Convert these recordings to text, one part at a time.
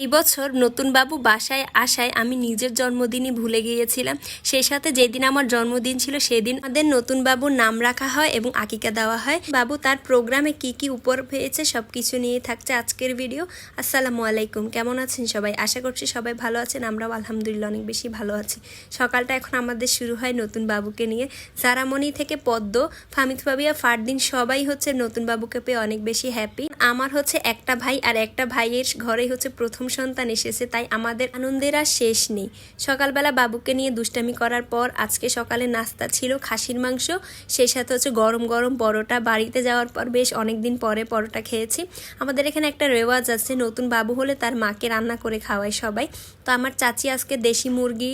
এই বছর নতুন বাবু বাসায় আসায় আমি নিজের জন্মদিনই ভুলে গিয়েছিলাম। সেই সাথে যেদিন আমার জন্মদিন ছিল সেদিন আমাদের নতুন বাবুর নাম রাখা হয় এবং আকিকা দেওয়া হয়। বাবু তার প্রোগ্রামে কি কি উপহার পেয়েছে সবকিছু নিয়ে থাকছে আজকের ভিডিও। আসসালামু আলাইকুম, কেমন আছেন সবাই? আশা করছি সবাই ভালো আছেন। আমরাও আলহামদুলিল্লাহ অনেক বেশি ভালো আছি। সকালটা এখন আমাদের শুরু হয় নতুন বাবুকে নিয়ে। জারামণি থেকে পদ্ম, ফামিদ ফাবিয়া, ফারদিন সবাই হচ্ছে নতুন বাবুকে পেয়ে অনেক বেশি হ্যাপি। আমার হচ্ছে একটা ভাই আর একটা ভাইয়ের ঘরেই হচ্ছে প্রথম সন্তান এসেছে, তাই আমাদের আনন্দের আর শেষ নেই। সকালবেলা বাবুকে নিয়ে দুষ্টামি করার পর আজকে সকালে নাস্তা ছিল খাসির মাংস, সেই সাথে হচ্ছে গরম গরম পরোটা। বাড়িতে যাওয়ার পর বেশ অনেকদিন পরে পরোটা খেয়েছি। আমাদের এখানে একটা রেওয়াজ আছে, নতুন বাবু হলে তার মাকে রান্না করে খাওয়ায় সবাই। তো আমার চাচি আজকে দেশি মুরগি,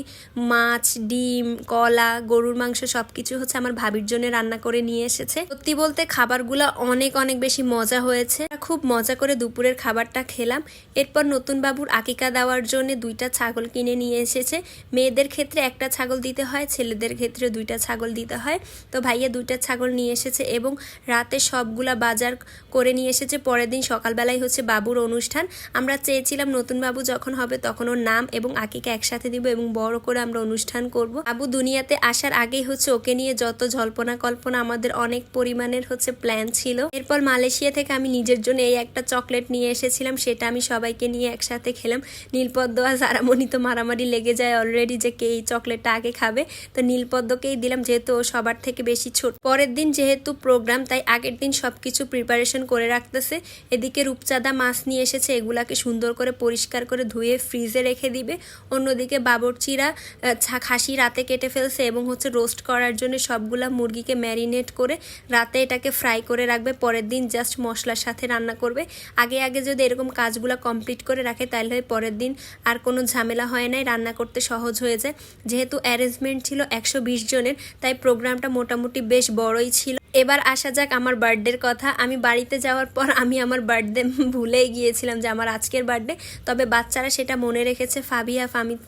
মাছ, ডিম, কলা, গরুর মাংস সব কিছু হচ্ছে আমার ভাবির জন্য রান্না করে নিয়ে এসেছে। সত্যি বলতে খাবারগুলো অনেক অনেক বেশি মজা হয়েছে। খুব মজা করে দুপুরের খাবারটা খেলাম। এরপর নতুন বাবুর আকিকা দেওয়ার জন্য 2টা ছাগল কিনে নিয়ে এসেছে। মেয়েদের ক্ষেত্রে একটা ছাগল দিতে হয়, ছেলেদের ক্ষেত্রে 2টা ছাগল দিতে হয়। তো ভাইয়া 2টা ছাগল নিয়ে এসেছে এবং রাতে সবগুলা বাজার করে নিয়ে এসেছে। পরের দিন সকালবেলায় হচ্ছে বাবুর অনুষ্ঠান। আমরা চেয়েছিলাম নতুন বাবু যখন হবে তখন ওর নাম এবং আকিকা একসাথে দিব এবং বড় করে আমরা অনুষ্ঠান করব। বাবু দুনিয়াতে আসার আগেই হচ্ছে ওকে নিয়ে যত জল্পনা কল্পনা আমাদের অনেক পরিমাণের হচ্ছে প্ল্যান ছিল। এরপর মালয়েশিয়া থেকে আমি নিজের জন্য এই একটা চকলেট নিয়ে এসেছিলাম, সেটা আমি সবাইকে নিয়ে একসাথে খেলাম। নীলপদ্ম আর জারামণি তো মারামারি লেগে যায় অলরেডি যে কে এই চকলেটটা আগে খাবে। তো নীলপদ্মকেই দিলাম যেহেতু ও সবার থেকে বেশি ছোট। পরের দিন যেহেতু প্রোগ্রাম, তাই আগের দিন সবকিছু প্রিপারেশন করে রাখতেছে। এদিকে রূপচাঁদা মাছ নিয়ে এসেছে, এগুলাকে সুন্দর করে পরিষ্কার করে ধুয়ে ফ্রিজে রেখে দিবে। অন্যদিকে বাবরচিরা খাসি রাতে কেটে ফেলছে এবং হচ্ছে রোস্ট করার জন্য সবগুলা মুরগিকে ম্যারিনেট করে রাতে এটাকে ফ্রাই করে রাখবে। পরের দিন জাস্ট মশলার সাথে রান্না করবে। আগে আগে যদি এরকম কাজগুলো কমপ্লিট করে রাখে তাহলে পরের দিন আর কোনো ঝামেলা হয় নাই, রান্না করতে সহজ হয়ে যায়। যেহেতু অ্যারেঞ্জমেন্ট ছিল 120 জনের, তাই প্রোগ্রামটা মোটামুটি বেশ বড়ই ছিল। এবার আসা যাক আমার বার্থডের কথা। আমি বাড়িতে যাওয়ার পর আমি আমার বার্থডে ভুলেই গিয়েছিলাম যে আমার আজকের বার্থডে। তবে বাচ্চারা সেটা মনে রেখেছে। ফাবিয়া, ফামিদ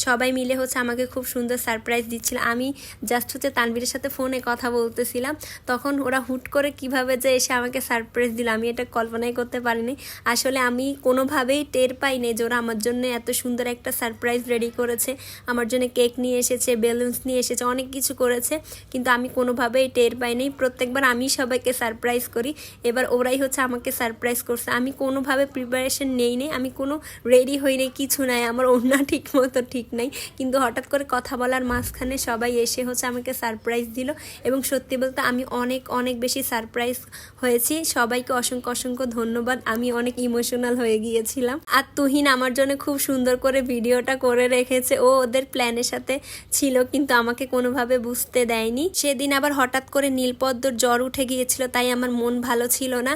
সবাই মিলে হচ্ছে আমাকে খুব সুন্দর সারপ্রাইজ দিচ্ছিল। আমি জাস্ট হচ্ছে তানভীরের সাথে ফোনে কথা বলতেছিলাম, তখন ওরা হুট করে কিভাবে যে এসে আমাকে সারপ্রাইজ দিল আমি এটা কল্পনাই করতে পারিনি। আসলে আমি কোনোভাবেই টের পাইনি যে ওরা আমার জন্য এত সুন্দর একটা সারপ্রাইজ রেডি করেছে। আমার জন্য কেক নিয়ে এসেছে, বেলুনস নিয়ে এসেছে, অনেক কিছু করেছে, কিন্তু আমি কোনোভাবেই টের পাইনি। প্রত্যেকবার আমি সবাইকে সারপ্রাইজ করি, এবার ওরাই হচ্ছে আমাকে সারপ্রাইজ করছে। আমি কোনোভাবে প্রিপারেশন নেই, আমি কোনো রেডি হই নাই, কিছু নাই, আমার ওড়না ঠিক মতো ঠিক নাই, কিন্তু হঠাৎ করে কথা বলার মাঝখানে সবাই এসে হচ্ছে আমাকে সারপ্রাইজ দিল এবং সত্যি বলতে আমি অনেক অনেক বেশি সারপ্রাইজ হয়েছি। সবাইকে অসংখ্য অসংখ্য ধন্যবাদ। আমি অনেক ইমোশনাল হয়ে গিয়েছিলাম। আর তুহিন আমার জন্য খুব সুন্দর করে ভিডিওটা করে রেখেছে। ও ওদের প্ল্যানের সাথে ছিল কিন্তু আমাকে কোনোভাবে বুঝতে দেয়নি। সেদিন আবার হঠাৎ করে নীলপদ্মর জ্বর উঠে গিয়েছিল, তাই আমার মন ভালো ছিল না,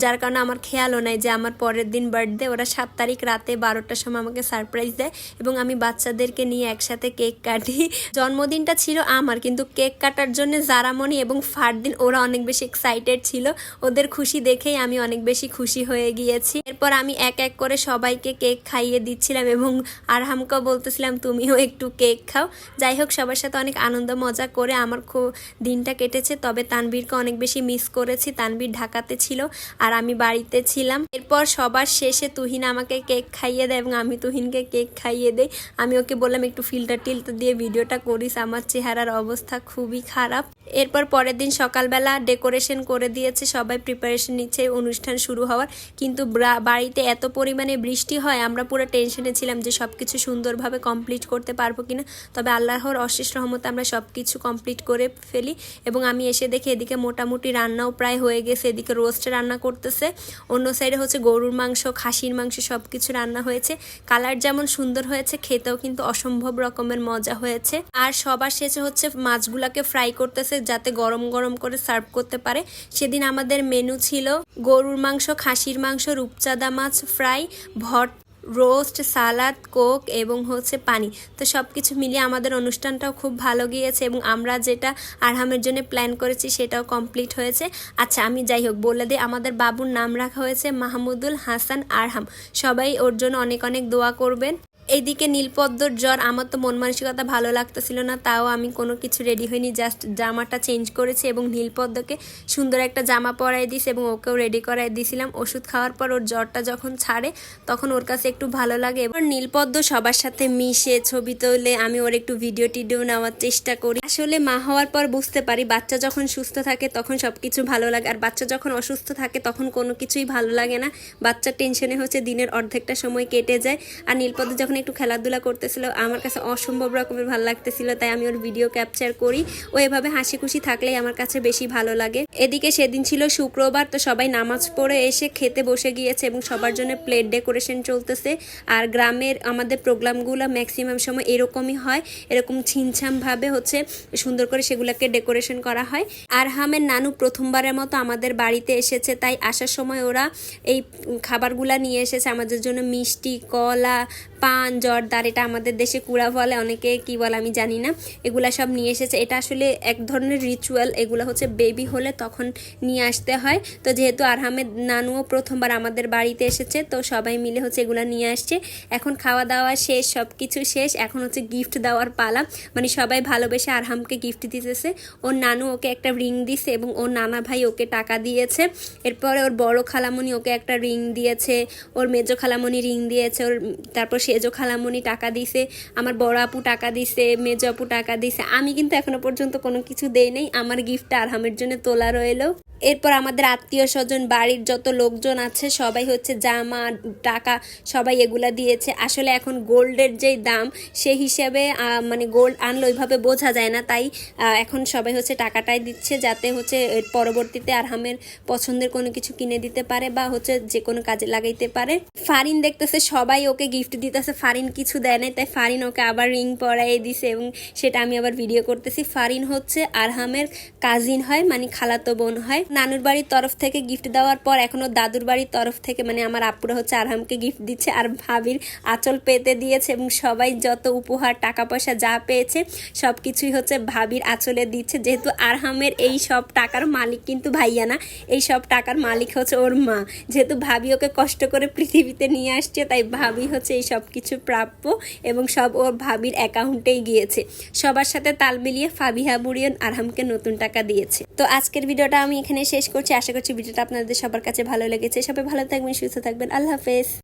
যার কারণে আমার খেয়ালও নাই যে আমার পরের দিন বার্থডে। ওরা 7 তারিখ রাতে 12টার সময় আমাকে সারপ্রাইজ দেয় এবং আমি বাচ্চাদেরকে নিয়ে একসাথে কেক কাটি। জন্মদিনটা ছিল আমার, কিন্তু কেক কাটার জন্য জারামণি এবং ফারদিন ওরা অনেক বেশি এক্সাইটেড ছিল। ওদের খুশি দেখেই আমি অনেক বেশি খুশি হয়ে গিয়েছি। এরপর আমি এক এক করে সবাইকে কেক খাইয়ে দিচ্ছিলাম এবং আরহামকেও বলতেছিলাম তুমিও একটু কেক খাও। যাই হোক, সবার সাথে অনেক আনন্দ মজা করে আমার খুব দিনটা কেটেছে। তবে তানভীরকে অনেক বেশি মিস করেছি। তানভীর ঢাকাতে ছিল আর আমি বাড়িতে ছিলাম। এরপর সবার শেষে তুহিন আমাকে কেক খাইয়ে দেয় এবং আমি তুহিনকে কেক খাইয়ে দেই। আমি ওকে বললাম একটু ফিল্টার দিয়ে ভিডিওটা করিস, আমার চেহারার অবস্থা খুবই খারাপ। এরপর পরের দিন সকালবেলা ডেকোরেশন করে দিয়েছে, সবাই প্রিপারেশন নিচ্ছে অনুষ্ঠান শুরু হওয়ার। কিন্তু বাড়িতে এত পরিমাণে বৃষ্টি হয়, আমরা পুরো টেনশনে ছিলাম যে সব কিছু সুন্দরভাবে কমপ্লিট করতে পারবো কিনা। তবে আল্লাহর অশেষ রহমতে আমরা সব কিছু কমপ্লিট করে ফেলি এবং আমি এসে দেখি এদিকে মোটামুটি রান্নাও প্রায় হয়ে গেছে। এদিকে রোস্টে রান্না করতেছে, অন্য সাইডে হচ্ছে গরুর মাংস, খাসির মাংস সব কিছু রান্না হয়েছে। কালার যেমন সুন্দর হয়েছে, খেতেও কিন্তু অসম্ভব রকমের মজা হয়েছে। আর সবার শেষে হচ্ছে মাছগুলাকে ফ্রাই করতেছে যাতে গরম গরম করে সার্ভ করতে পারে। সেদিন আমাদের মেনু ছিল গরুর মাংস, খাসির মাংস, রূপচাঁদা মাছ ফ্রাই, রোস্ট, সালাদ, কোক এবং হচ্ছে পানি। তো সব কিছু মিলিয়ে আমাদের অনুষ্ঠানটাও খুব ভালো গিয়েছে এবং আমরা যেটা আরহামের জন্য প্ল্যান করেছি সেটাও কমপ্লিট হয়েছে। আচ্ছা, আমি যাই হোক বলে দিই, আমাদের বাবুর নাম রাখা হয়েছে মাহমুদুল হাসান আরহাম। সবাই ওর জন্য অনেক অনেক দোয়া করবেন। এইদিকে নীলপদ্মর জ্বর, আমার তো মন মানসিকতা ভালো লাগতেছিল না, তাও আমি কোনো কিছু রেডি হইনি, জাস্ট জামাটা চেঞ্জ করেছি এবং নীলপদ্মকে সুন্দর একটা জামা পরাই দিয়েছি এবং ওকেও রেডি করাই দিয়েছিলাম। ওষুধ খাওয়ার পর ওর জ্বরটা যখন ছাড়ে তখন ওর কাছে একটু ভালো লাগে। এবার নীলপদ্ম সবার সাথে মিশে ছবি তোলে, আমি ওর একটু ভিডিও টিডিও নেওয়ার চেষ্টা করি। আসলে মা হওয়ার পর বুঝতে পারি বাচ্চা যখন সুস্থ থাকে তখন সব কিছু ভালো লাগে, আর বাচ্চা যখন অসুস্থ থাকে তখন কোনো কিছুই ভালো লাগে না। বাচ্চার টেনশনে হচ্ছে দিনের অর্ধেকটা সময় কেটে যায়। আর নীলপদ্ম যখন একটু খেলাধুলা করতেছিল আমার কাছে অসম্ভব রকমের ভালো লাগতেছিল, তাই আমি ওর ভিডিও ক্যাপচার করি। ও এভাবে হাসি খুশি থাকলেই আমার কাছে বেশি ভালো লাগে। এদিকে সেদিন ছিল শুক্রবার, তো সবাই নামাজ পড়ে এসে খেতে বসে গিয়েছে এবং সবার জন্য প্লেট ডেকোরেশন চলতেছে। আর গ্রামের আমাদের প্রোগ্রামগুলো ম্যাক্সিমাম সময় এরকমই হয়, এরকম ছিমছাম ভাবে হচ্ছে সুন্দর করে সেগুলোকে ডেকোরেশন করা হয়। আর হামের নানু প্রথমবারের মতো আমাদের বাড়িতে এসেছে, তাই আসার সময় ওরা এই খাবারগুলা নিয়ে এসেছে আমাদের জন্য, মিষ্টি, কলা, পান, জর্দার, এটা আমাদের দেশে কুড়া বলে, অনেকে কি বলে আমি জানি না, এগুলা সব নিয়ে এসেছে। এটা আসলে এক ধরনের রিচুয়াল, এগুলো হচ্ছে বেবি হলে তখন নিয়ে আসতে হয়। তো যেহেতু আরহামের নানুও প্রথমবার আমাদের বাড়িতে এসেছে, তো সবাই মিলে হচ্ছে এগুলা নিয়ে আসছে। এখন খাওয়া দাওয়া শেষ, সব কিছু শেষ, এখন হচ্ছে গিফট দেওয়ার পালা। মানে সবাই ভালোবেসে আরহামকে গিফট দিতেছে। ওর নানু ওকে একটা রিং দিছে এবং ওর নানা ভাই ওকে টাকা দিয়েছে। এরপরে ওর বড় খালামণি ওকে একটা রিং দিয়েছে, ওর মেজো খালামণি রিং দিয়েছে, ওর তারপর সেজো খালামণি টাকা দিছে, আমার বড় আপু টাকা দিছে, মেজো আপু টাকা দিছে। আমি কিন্তু এখনো পর্যন্ত কোনো কিছু দেই নাই, আমার গিফটটা আরহামের জন্য তোলা রইলো। এরপর আমাদের আত্মীয় স্বজন, বাড়ির যত লোকজন আছে সবাই হচ্ছে জামা, টাকা সবাই এগুলা দিয়েছে। আসলে এখন গোল্ডের যেই দাম সেই হিসাবে মানে গোল্ড আনলে ওইভাবে বোঝা যায় না, তাই এখন সবাই হচ্ছে টাকাটাই দিচ্ছে, যাতে হচ্ছে পরবর্তীতে আরহামের পছন্দের কোনো কিছু কিনে দিতে পারে বা হচ্ছে যে কোনো কাজে লাগাইতে পারে। ফারিন দেখতেছে সবাই ওকে গিফট দিতেছে, ফারিন কিছু দেয় নাই, তাই ফারিন ওকে আবার রিং পরাই দিছে এবং সেটা আমি আবার ভিডিও করতেছি। ফারিন হচ্ছে আরহামের কাজিন হয়, মানে খালাতো বোন হয়। নানুর বাড়ির তরফ থেকে গিফট দেওয়ার পর এখনো দাদুর বাড়ির তরফ থেকে মানে আমার আপুরা হচ্ছে আরহামকে গিফট দিচ্ছে, আর ভাবির আঁচল পেতে দিয়েছে এবং সবাই যত উপহার, টাকা পয়সা যা পেয়েছে সব কিছুই হচ্ছে ভাবির আঁচলে দিচ্ছে। যেহেতু আরহামের এই সব টাকার মালিক কিন্তু ভাইয়া না, এই সব টাকার মালিক হচ্ছে ওর মা। যেহেতু ভাবি ওকে কষ্ট করে পৃথিবীতে নিয়ে আসছে, তাই ভাবি হচ্ছে এই সব কিছু প্রাপ্য এবং সব ওর ভাবির অ্যাকাউন্টেই গিয়েছে। সবার সাথে তাল মিলিয়ে ফাবিহা বুড়িয়ন আরহামকে নতুন টাকা দিয়েছে। তো আজকের ভিডিওটা আমি এখানে শেষ করছি। আশা করছি ভিডিওটা আপনাদের সবার কাছে ভালো লেগেছে। সবাই ভালো থাকবেন, সুস্থ থাকবেন। আল্লাহ হাফেজ।